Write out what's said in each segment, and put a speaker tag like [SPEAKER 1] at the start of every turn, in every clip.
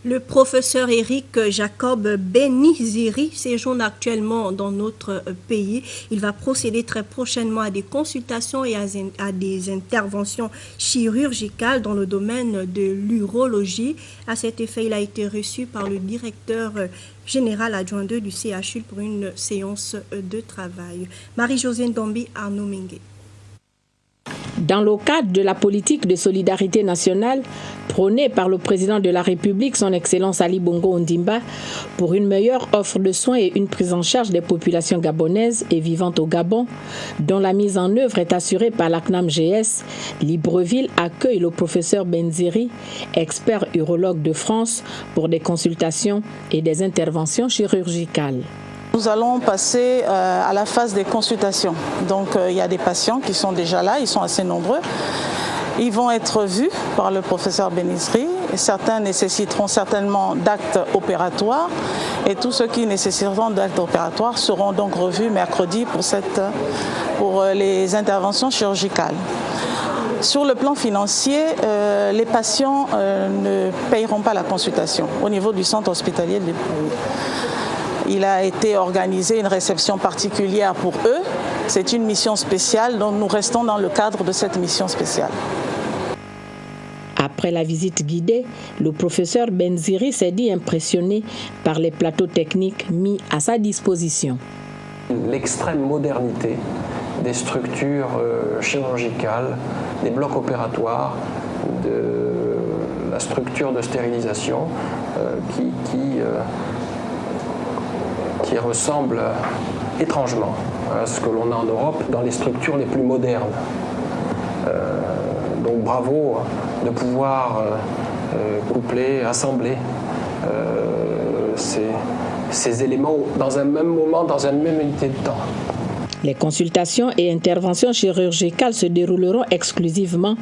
[SPEAKER 1] Le professeur Éric Jacob Beniziri séjourne actuellement dans notre pays. Il va procéder très prochainement à des consultations et à des interventions chirurgicales dans le domaine de l'urologie. À cet effet, il a été reçu par le directeur général adjoint 2 du CHU pour une séance de travail. Marie-Josée Ndombi, Arnaud Mingue.
[SPEAKER 2] Dans le cadre de la politique de solidarité nationale prônée par le président de la République, son Excellence Ali Bongo Ondimba, pour une meilleure offre de soins et une prise en charge des populations gabonaises et vivantes au Gabon, dont la mise en œuvre est assurée par la CNAM-GS, Libreville accueille le professeur Beniziri, expert urologue de France, pour des consultations et des interventions chirurgicales.
[SPEAKER 3] Nous allons passer à la phase des consultations. Donc il y a des patients qui sont déjà là, ils sont assez nombreux. Ils vont être vus par le professeur Beniziri. Certains nécessiteront certainement d'actes opératoires et tous ceux qui nécessiteront d'actes opératoires seront donc revus mercredi pour les interventions chirurgicales. Sur le plan financier, les patients ne payeront pas la consultation au niveau du centre hospitalier de Libreville. Il a été organisé une réception particulière pour eux. C'est une mission spéciale, donc nous restons dans le cadre de cette mission spéciale.
[SPEAKER 2] Après la visite guidée, le professeur Beniziri s'est dit impressionné par les plateaux techniques mis à sa disposition.
[SPEAKER 4] L'extrême modernité des structures chirurgicales, des blocs opératoires, de la structure de stérilisation qui ressemble étrangement à ce que l'on a en Europe dans les structures les plus modernes. Donc bravo de pouvoir coupler, assembler ces éléments dans un même moment, dans une même unité de temps.
[SPEAKER 2] Les consultations et interventions chirurgicales se dérouleront exclusivement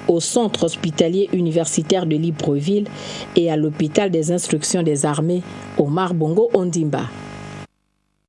[SPEAKER 2] au centre hospitalier universitaire de Libreville et à l'hôpital des instructions des armées Omar Bongo Ondimba.